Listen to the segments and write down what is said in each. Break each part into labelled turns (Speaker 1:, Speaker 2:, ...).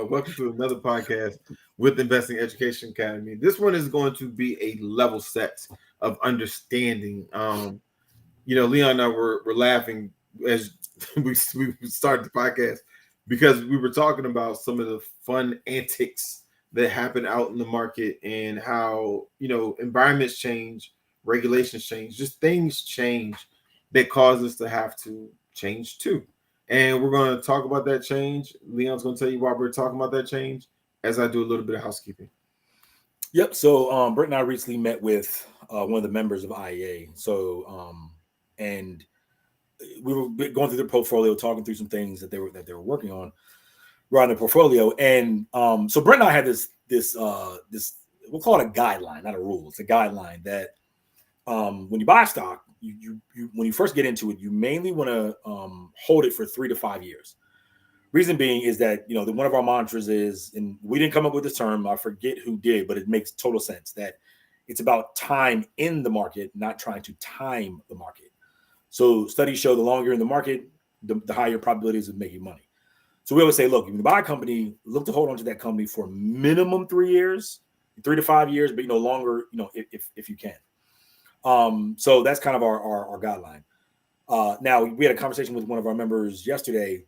Speaker 1: Welcome to another podcast with Investing Education Academy. This one is going to be a level set of understanding. Leon and I were laughing as we started the podcast because we were talking about some of the fun antics that happen out in the market and how, environments change, regulations change, just things change that cause us to have to change too. And we're going to talk about that change. Leon's going to tell you why we're talking about that change as I do a little bit of housekeeping.
Speaker 2: Yep. So Brett and I recently met with one of the members of IEA. And we were going through their portfolio, talking through some things that they were working on around their portfolio. And so Brett and I had this we'll call it a guideline, not a rule. It's a guideline that when you buy stock, you when you first get into it, you mainly want to hold it for 3 to 5 years. Reason being is that one of our mantras is, and we didn't come up with this term, I forget who did, but it makes total sense that it's about time in the market, not trying to time the market. So studies show the longer you're in the market, the higher probabilities of making money. So we always say, look, if you buy a company, look to hold on to that company for minimum 3 years, 3 to 5 years, but longer, if you can. So that's kind of our guideline. Now we had a conversation with one of our members yesterday,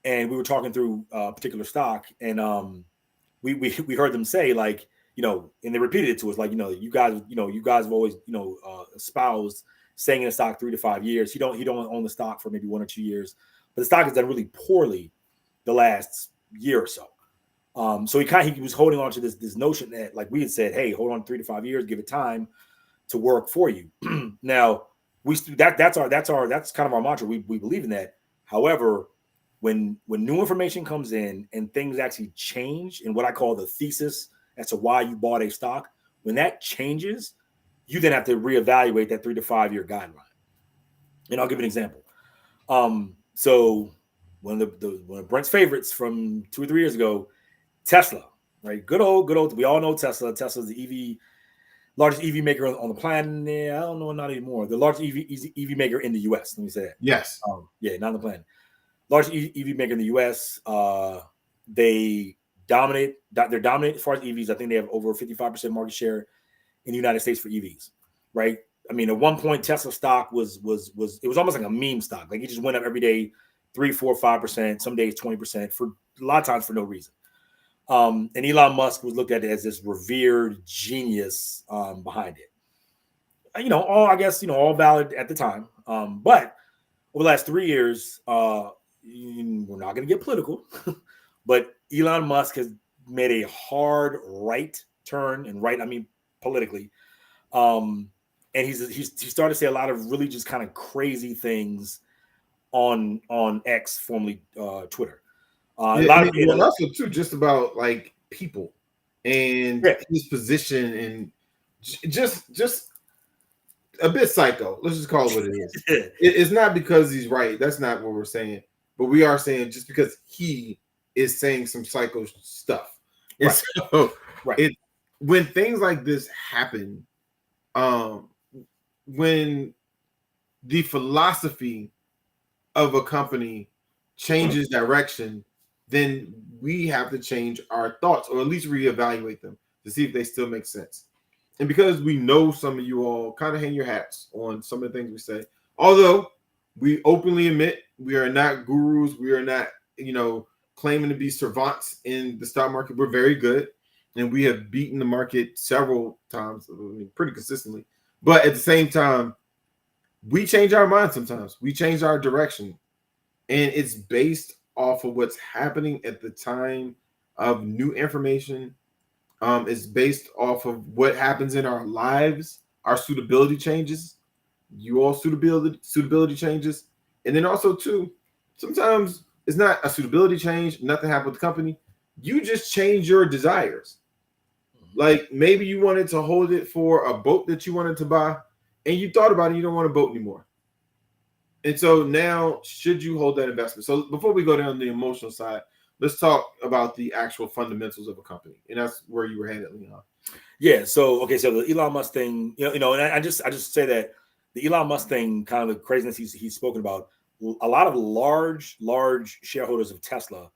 Speaker 2: and we were talking through a particular stock, and we heard them say, like, and they repeated it to us, like, you guys have always espoused staying in a stock 3 to 5 years. He don't own the stock for maybe 1 or 2 years, but the stock has done really poorly the last year or so. So he was holding on to this notion that, like we had said, hey, hold on 3 to 5 years, give it time to work for you. Now that's kind of our mantra. We believe in that. However, when new information comes in and things actually change, and what I call the thesis as to why you bought a stock, when that changes, you then have to reevaluate that 3 to 5 year guideline. And I'll give an example. So one of Brent's favorites from 2 or 3 years ago, Tesla, right? Good old. We all know Tesla. Tesla's the largest EV maker on the planet. I don't know, not anymore. The largest EV maker in the U.S. Let me say that.
Speaker 1: Yes.
Speaker 2: Not on the planet. Largest EV maker in the U.S. They dominate. They're dominant as far as EVs. I think they have over 55% market share in the United States for EVs. Right. I mean, at one point, Tesla stock was almost like a meme stock. Like it just went up every day, 3, 4, 5%. Some days 20%. For a lot of times for no reason. And Elon Musk was looked at as this revered genius behind it. All valid at the time. But over the last 3 years, we're not going to get political, but Elon Musk has made a hard right turn, and right, I mean politically. And he started to say a lot of really just kind of crazy things on X, formerly Twitter.
Speaker 1: Also too, just about like people and his position, and just a bit psycho. Let's just call it what it is. It's not because he's right. That's not what we're saying. But we are saying just because he is saying some psycho stuff. And so when things like this happen, when the philosophy of a company changes direction, then we have to change our thoughts, or at least reevaluate them to see if they still make sense. And because we know some of you all kind of hang your hats on some of the things we say, although we openly admit we are not gurus, we are not, claiming to be savants in the stock market. We're very good, and we have beaten the market several times, pretty consistently. But at the same time, we change our minds sometimes. We change our direction, and it's based off of what's happening at the time of new information. It's based off of what happens in our lives, our suitability changes, you all suitability changes. And then also too, sometimes it's not a suitability change, nothing happened with the company. You just change your desires. Like maybe you wanted to hold it for a boat that you wanted to buy, and you thought about it, you don't want a boat anymore. And so now, should you hold that investment? So before we go down the emotional side, let's talk about the actual fundamentals of a company, and that's where you were headed, Leon.
Speaker 2: Yeah. So the Elon Musk thing, and I just say that the Elon Musk thing, kind of the craziness he's spoken about. A lot of large shareholders of Tesla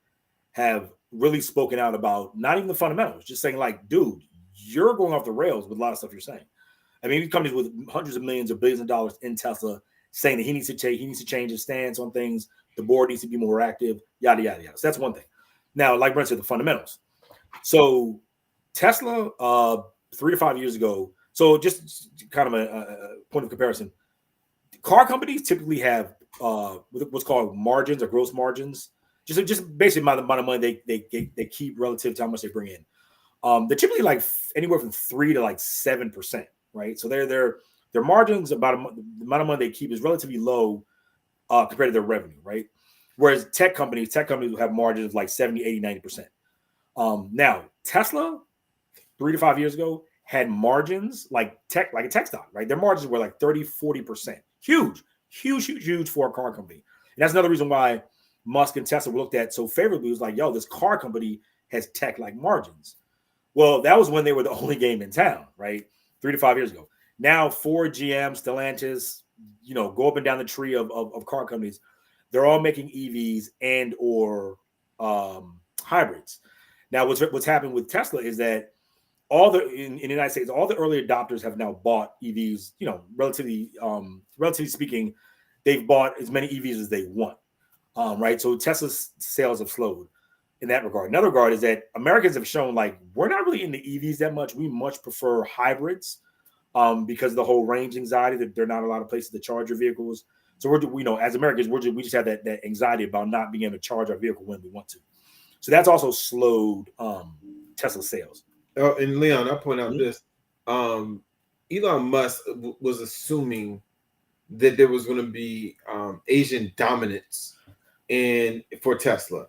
Speaker 2: have really spoken out about not even the fundamentals, just saying like, dude, you're going off the rails with a lot of stuff you're saying. I mean, companies with hundreds of millions or billions of dollars in Tesla saying that he needs to change his stance on things. The board needs to be more active, yada, yada, yada. So that's one thing. Now, like Brent said, the fundamentals. So Tesla, 3 to 5 years ago, so just kind of a point of comparison, car companies typically have what's called margins or gross margins, just basically the amount of money they keep relative to how much they bring in. They're typically like anywhere from 3 to like 7%, right? So their margins about the amount of money they keep is relatively low compared to their revenue, right? Whereas tech companies will have margins of like 70, 80, 90%. Now, Tesla, 3 to 5 years ago, had margins like a tech stock, right? Their margins were like 30, 40%. Huge for a car company. And that's another reason why Musk and Tesla were looked at so favorably. It was like, yo, this car company has tech-like margins. Well, that was when they were the only game in town, right? 3 to 5 years ago. Now, Ford, GM, Stellantis, go up and down the tree of car companies. They're all making EVs and or hybrids. Now, what's happened with Tesla is that in the United States, all the early adopters have now bought EVs. Relatively speaking, they've bought as many EVs as they want, right? So Tesla's sales have slowed in that regard. Another regard is that Americans have shown like we're not really into EVs that much. We much prefer hybrids because of the whole range anxiety that there are not a lot of places to charge your vehicles. So as Americans, we just have that anxiety about not being able to charge our vehicle when we want to. So that's also slowed Tesla sales.
Speaker 1: Oh, and Leon, I'll point out this. Elon Musk was assuming that there was going to be Asian dominance for Tesla.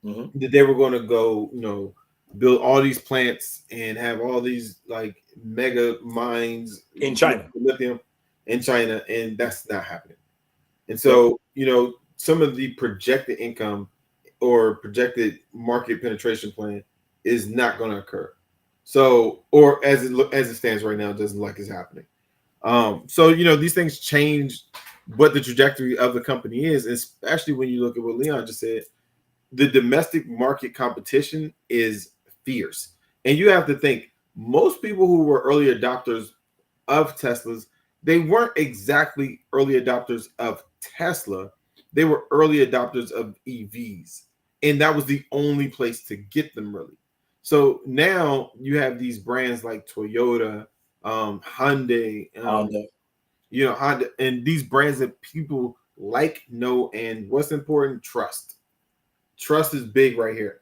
Speaker 1: Mm-hmm. That they were going to go, build all these plants and have all these like mega mines
Speaker 2: in China,
Speaker 1: lithium in China, and that's not happening. And so, some of the projected income or projected market penetration plan is not going to occur. So, or as it stands right now, it doesn't look like it's happening. So these things change what the trajectory of the company is, especially when you look at what Leon just said. The domestic market competition is fierce, and you have to think most people who were early adopters of Teslas, they weren't exactly early adopters of Tesla. They were early adopters of EVs, and that was the only place to get them really. So now you have these brands like Toyota, Hyundai, Honda, and these brands that people like, know, and what's important, trust. Trust is big right here.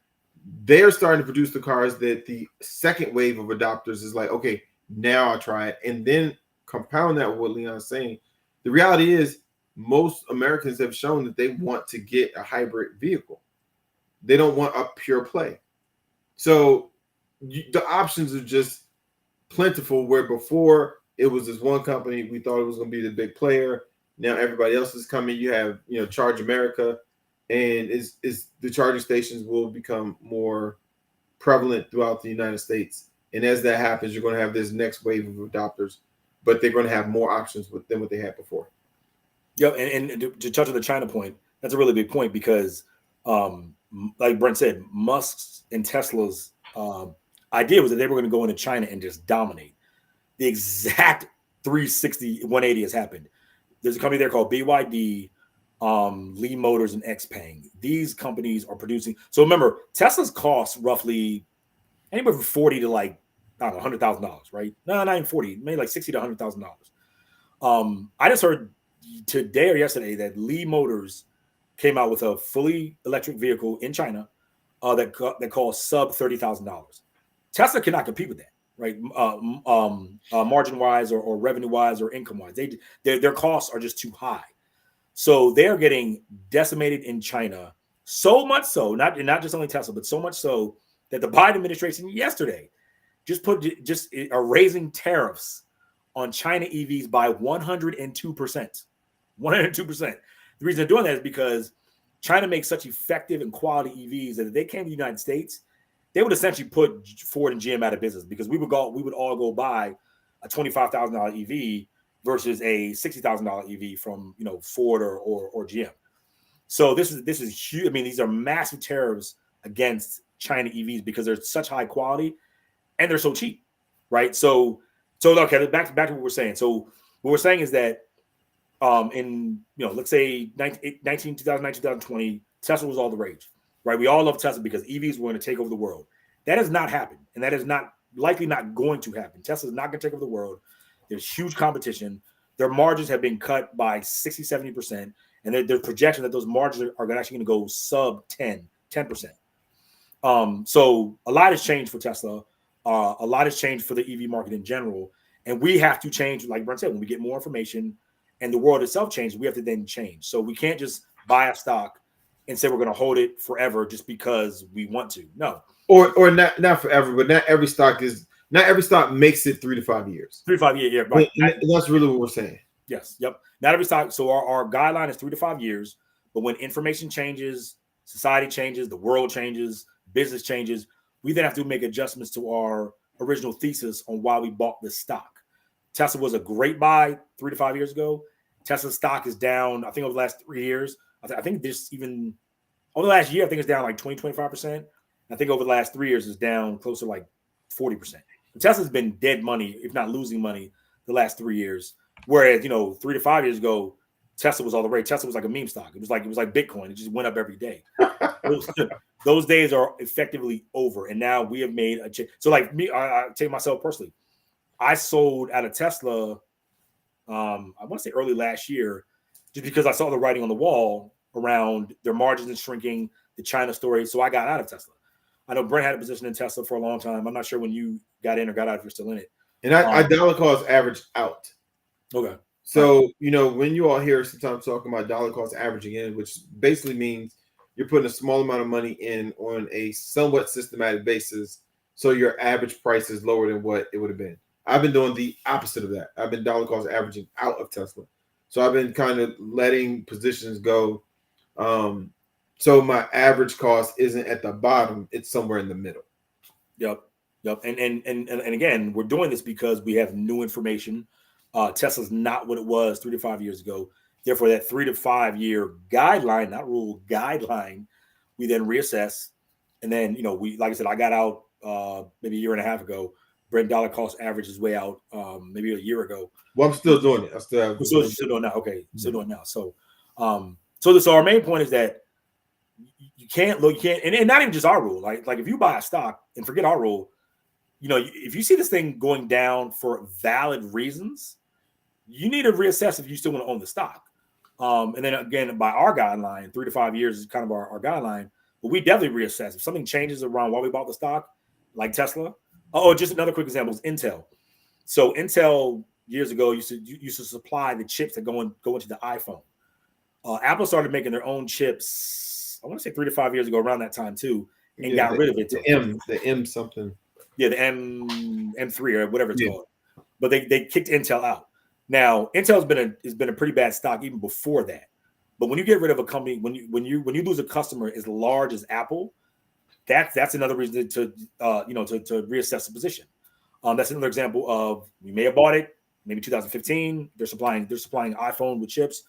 Speaker 1: They're starting to produce the cars that the second wave of adopters is like, okay, now I'll try it. And then compound that with what Leon's saying. The reality is most Americans have shown that they want to get a hybrid vehicle. They don't want a pure play. So the options are just plentiful, where before it was this one company, we thought it was going to be the big player. Now everybody else is coming. You have, Charge America, and is the charging stations will become more prevalent throughout the United States. And as that happens, you're going to have this next wave of adopters, but they're going to have more options than what they had before.
Speaker 2: Yeah, and to touch on the China point, that's a really big point because, like Brent said, Musk's and Tesla's idea was that they were going to go into China and just dominate. The exact 360, 180 has happened. There's a company there called BYD, Li Motors, and XPeng. These companies are producing. So remember, Tesla's costs roughly anywhere from 40 to like, I don't know, $100,000, right? No, not even 40, maybe like 60 to $100,000. I just heard today or yesterday that Li Motors came out with a fully electric vehicle in China that costs sub $30,000. Tesla cannot compete with that, right? Margin wise or revenue wise or income wise, their costs are just too high. So they're getting decimated in China, so much so, not just only Tesla, but so much so that the Biden administration yesterday just are raising tariffs on China EVs by 102%. 102%. The reason they're doing that is because China makes such effective and quality EVs that if they came to the United States, they would essentially put Ford and GM out of business because we would all go buy a $25,000 EV versus a $60,000 EV from Ford or GM. So this is huge. I mean, these are massive tariffs against China EVs because they're such high quality and they're so cheap, right? So okay, back to what we're saying. So what we're saying is that in let's say 2020, Tesla was all the rage, right? We all love Tesla because EVs were going to take over the world. That has not happened, and that is not likely not going to happen. Tesla is not going to take over the world. There's huge competition. Their margins have been cut by 60, 70%, and their projection that those margins are actually going to go sub 10%. So a lot has changed for Tesla. A lot has changed for the EV market in general, and we have to change. Like Brent said, when we get more information and the world itself changes, we have to then change. So we can't just buy a stock and say we're going to hold it forever just because we want to. No,
Speaker 1: or not forever, but not every stock makes it 3 to 5 years.
Speaker 2: 3 to 5 years, yeah, right.
Speaker 1: And that's really what we're saying.
Speaker 2: Yes, yep. Not every stock. So our guideline is 3 to 5 years. But when information changes, society changes, the world changes, business changes, we then have to make adjustments to our original thesis on why we bought this stock. Tesla was a great buy 3 to 5 years ago. Tesla stock is down, I think, over the last 3 years. I think this even over the last year, I think it's down like 20-25%. I think over the last 3 years, it's down closer to like 40%. Tesla's been dead money, if not losing money, the last 3 years. Whereas 3 to 5 years ago, Tesla was all the rage. Tesla was like a meme stock. It was like Bitcoin. It just went up every day. Those days are effectively over, and now we have made a change. So, like me, I take myself personally. I sold out of Tesla. I want to say early last year, just because I saw the writing on the wall around their margins and shrinking, the China story. So I got out of Tesla. I know Brent had a position in Tesla for a long time. I'm not sure when you got in or got out if you're still in it.
Speaker 1: And I dollar cost average out.
Speaker 2: Okay.
Speaker 1: So, when you all hear sometimes talking about dollar cost averaging in, which basically means you're putting a small amount of money in on a somewhat systematic basis, so your average price is lower than what it would have been. I've been doing the opposite of that. I've been dollar cost averaging out of Tesla. So I've been kind of letting positions go. So my average cost isn't at the bottom, it's somewhere in the middle.
Speaker 2: Yep. And again, we're doing this because we have new information. Tesla's not what it was 3 to 5 years ago. Therefore, that 3 to 5 year guideline, not rule, guideline, we then reassess. And then, we, like I said, I got out maybe a year and a half ago. Brent dollar cost average is way out maybe a year ago.
Speaker 1: Well, I'm still doing it. Still
Speaker 2: doing now. Okay, still doing now. So, so our main point is that you can't, and not even just our rule. Like if you buy a stock and forget our rule, if you see this thing going down for valid reasons, you need to reassess if you still want to own the stock. And then again, by our guideline, 3 to 5 years is kind of our guideline. But we definitely reassess if something changes around why we bought the stock, like Tesla. Oh, just another quick example is Intel. So Intel years ago used to supply the chips that go into the iPhone. Apple started making their own chips. I want to say 3 to 5 years ago, around that time too, and got rid of it.
Speaker 1: The M something.
Speaker 2: Yeah, the M3 or whatever it's called. But they kicked Intel out. Now Intel has been a pretty bad stock even before that. But when you get rid of a company, when you lose a customer as large as Apple, that's another reason to reassess the position. That's another example of we may have bought it maybe 2015. They're supplying iPhone with chips,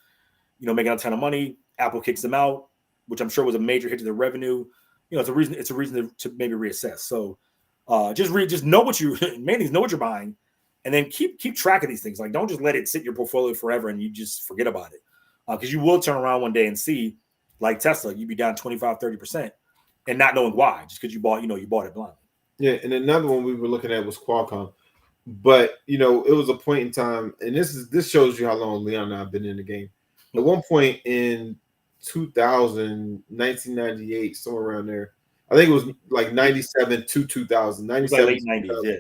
Speaker 2: making a ton of money. Apple kicks them out, which I'm sure was a major hit to their revenue. It's a reason to maybe reassess. So just know what you mainly know what you're buying, and then keep track of these things. Like don't just let it sit in your portfolio forever and you just forget about it, because you will turn around one day and see, like Tesla, you'd be down 25-30%. And not knowing why, just because you bought it blindly.
Speaker 1: Yeah, and another one we were looking at was Qualcomm, but it was a point in time, and this shows you how long Leon and I have been in the game. At one point in 1998, somewhere around there, I think it was like 97 to 2000, 97
Speaker 2: like late 90s, yeah.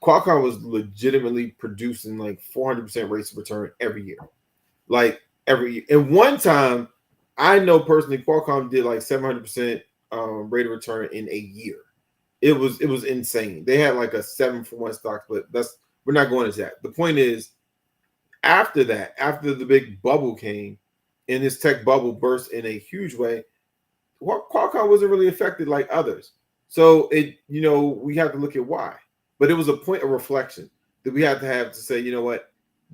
Speaker 1: Qualcomm was legitimately producing like 400% rates of return every year, And one time, I know personally, Qualcomm did like 700% rate of return in a year. It was insane. They had like a 7-for-1 stock split. We're not going into that. The point is, after the big bubble came, and this tech bubble burst in a huge way, Qualcomm wasn't really affected like others. So we have to look at why. But it was a point of reflection that we had to say, you know what?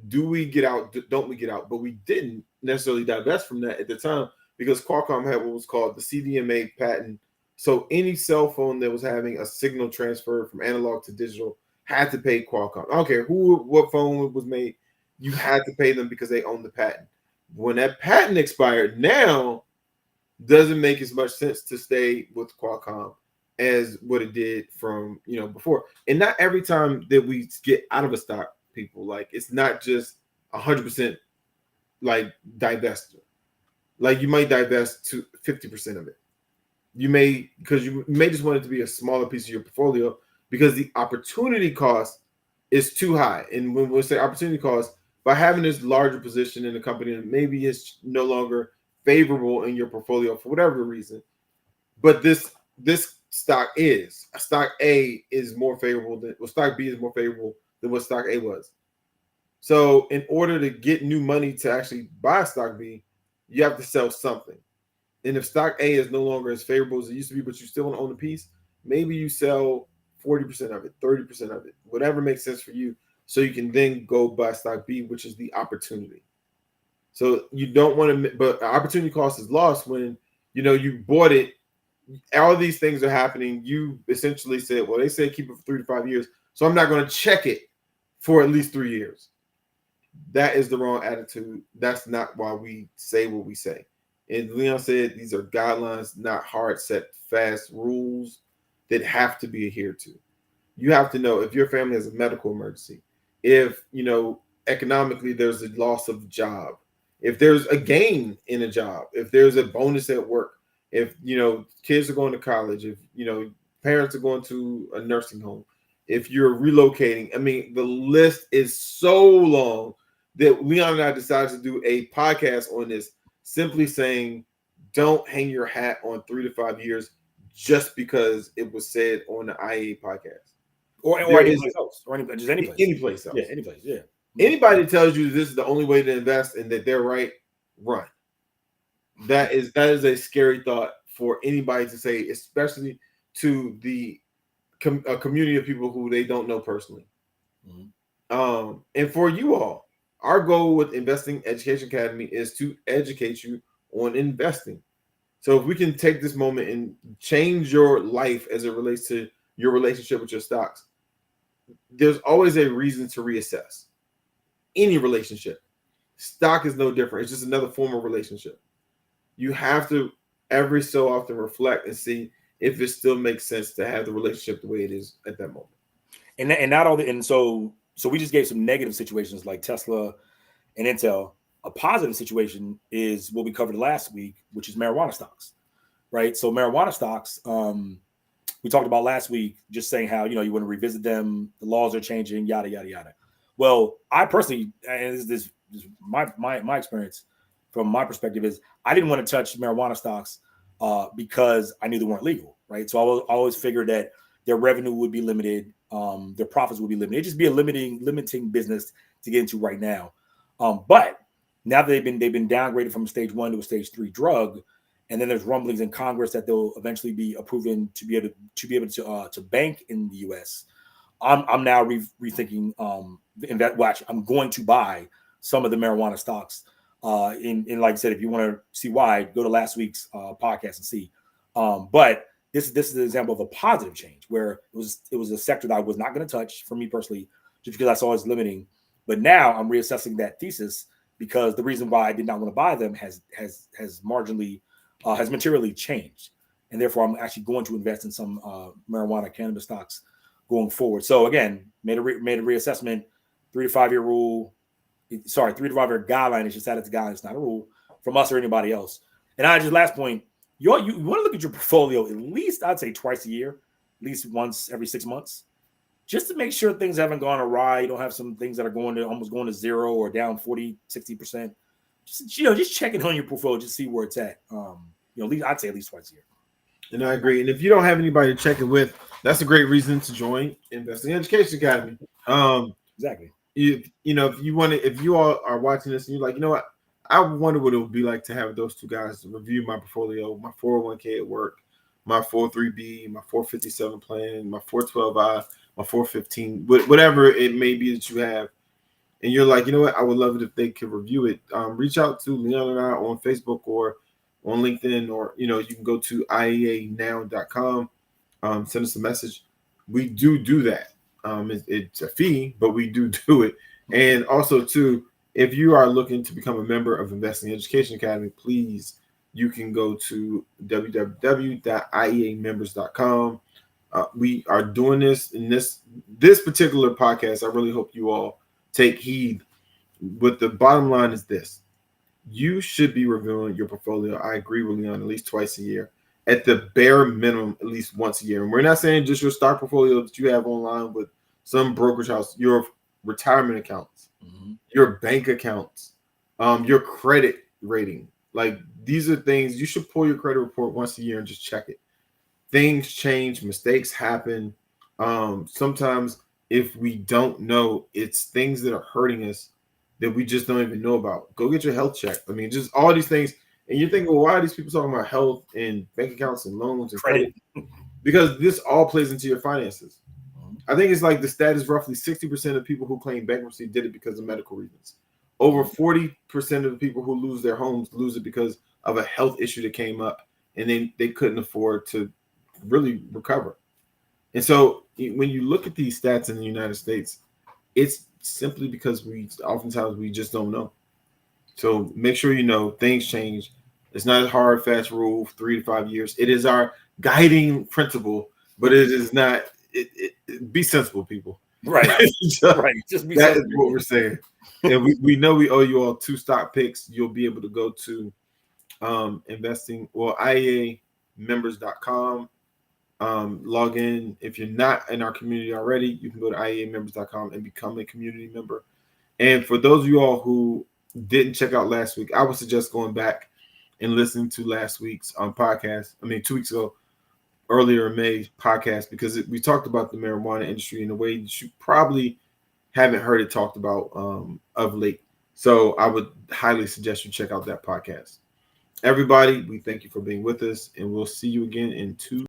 Speaker 1: Do we get out? Don't we get out? But we didn't necessarily divest from that at the time because Qualcomm had what was called the CDMA patent. So any cell phone that was having a signal transfer from analog to digital had to pay Qualcomm. I don't care what phone was made, you had to pay them because they own the patent. When that patent expired, now doesn't make as much sense to stay with Qualcomm as what it did from before. And not every time that we get out of a stock, people, like, it's not just 100% like divest. Like, you might divest to 50% of it. You may, because you may just want it to be a smaller piece of your portfolio because the opportunity cost is too high. And when we say opportunity cost, by having this larger position in the company, and maybe it's no longer favorable in your portfolio for whatever reason, but this stock A is more favorable than, well, stock B is more favorable than what stock A was. So in order to get new money to actually buy stock B, you have to sell something. And if stock A is no longer as favorable as it used to be, but you still want to own a piece, maybe you sell 40% of it, 30% of it, whatever makes sense for you, so you can then go buy stock B, which is the opportunity. So you don't want to, but opportunity cost is lost when you bought it. All these things are happening. You essentially said, well, they say keep it for 3 to 5 years, so I'm not going to check it for at least 3 years. That is the wrong attitude. That's not why we say what we say. And Leon said these are guidelines, not hard set fast rules that have to be adhered to. You have to know if your family has a medical emergency, if economically there's a loss of job, if there's a gain in a job, if there's a bonus at work, if kids are going to college, if parents are going to a nursing home, if you're relocating. I mean, the list is so long that Leon and I decided to do a podcast on this, simply saying, don't hang your hat on 3 to 5 years just because it was said on the IA podcast.
Speaker 2: Or any place else. Or just any place.
Speaker 1: Any place else.
Speaker 2: Yeah, any place. Yeah.
Speaker 1: Anybody tells you this is the only way to invest and that they're right, run. That is a scary thought for anybody to say, especially to a community of people who they don't know personally. Mm-hmm. And for you all, our goal with Investing Education Academy is to educate you on investing. So if we can take this moment and change your life as it relates to your relationship with your stocks, there's always a reason to reassess any relationship. Stock is no different. It's just another form of relationship. You have to every so often reflect and see if it still makes sense to have the relationship the way it is at that moment.
Speaker 2: And not all the, and so we just gave some negative situations like Tesla and Intel. A positive situation is what we covered last week, which is marijuana stocks, right? So marijuana stocks, we talked about last week, just saying how, you want to revisit them. The laws are changing, yada, yada, yada. Well, I personally, and this is my experience from my perspective, is I didn't want to touch marijuana stocks because I knew they weren't legal, right? So I always figured that their revenue would be limited, their profits would be limited. It'd just be a limiting business to get into right now. But now that they've been downgraded from a stage 1 to a stage 3 drug, and then there's rumblings in Congress that they'll eventually be approving to be able to bank in the U.S. I'm now rethinking I'm going to buy some of the marijuana stocks. In like I said, if you want to see why, go to last week's podcast and see. But this is an example of a positive change where it was a sector that I was not going to touch for me personally, just because I saw it's limiting. But now I'm reassessing that thesis because the reason why I did not want to buy them has materially changed, and therefore I'm actually going to invest in some marijuana cannabis stocks going forward. So again, made a reassessment, 3 to 5 year rule. 3 to 5 year guideline. It's just that it's a guideline. It's not a rule from us or anybody else. And last point, you want to look at your portfolio at least, I'd say twice a year, at least once every 6 months, just to make sure things haven't gone awry. You don't have some things that are almost going to zero or down 40-60%. Just checking on your portfolio, just see where it's at. At least I'd say at least twice a year.
Speaker 1: And I agree. And if you don't have anybody to check it with, that's a great reason to join Investing Education Academy.
Speaker 2: Exactly.
Speaker 1: If you all are watching this and you're like, you know what, I wonder what it would be like to have those two guys review my portfolio, my 401k at work, my 403b, my 457 plan, my 412i, my 415, whatever it may be that you have. And you're like, you know what, I would love it if they could review it. Reach out to Leon and I on Facebook or on LinkedIn, or you can go to IEAnow.com. Send us a message. We do that. It's a fee, but we do it. And also, too, if you are looking to become a member of Investing Education Academy, please, you can go to www.ieamembers.com. We are doing this in this particular podcast. I really hope you all take heed. But the bottom line is this: you should be reviewing your portfolio. I agree with Leon, at least twice a year, at the bare minimum, at least once a year. And we're not saying just your stock portfolio that you have online with some brokerage house, your retirement accounts, your bank accounts, your credit rating. Like, these are things you should pull your credit report once a year and just check it. Things change, mistakes happen. Sometimes if we don't know, it's things that are hurting us that we just don't even know about. Go get your health checked. I mean, just all these things. And you're thinking, well, why are these people talking about health and bank accounts and loans and credit? Because this all plays into your finances. I think it's like the stat is roughly 60% of people who claim bankruptcy did it because of medical reasons. Over 40% of the people who lose their homes lose it because of a health issue that came up and they couldn't afford to really recover. And so when you look at these stats in the United States, it's simply because oftentimes we just don't know. So make sure you know things change. It's not a hard, fast rule, 3 to 5 years. It is our guiding principle, but it is not. Be sensible, people.
Speaker 2: Right. Right. Just be
Speaker 1: that
Speaker 2: sensible.
Speaker 1: is what we're saying. And we know we owe you all 2 stock picks. You'll be able to go to IEAmembers.com. Log in. If you're not in our community already, you can go to IEAmembers.com and become a community member. And for those of you all who didn't check out last week, I would suggest going back and listening to last week's podcast. 2 weeks ago, earlier in May podcast, because we talked about the marijuana industry in a way that you probably haven't heard it talked about of late. So I would highly suggest you check out that podcast. Everybody, we thank you for being with us, and we'll see you again in 2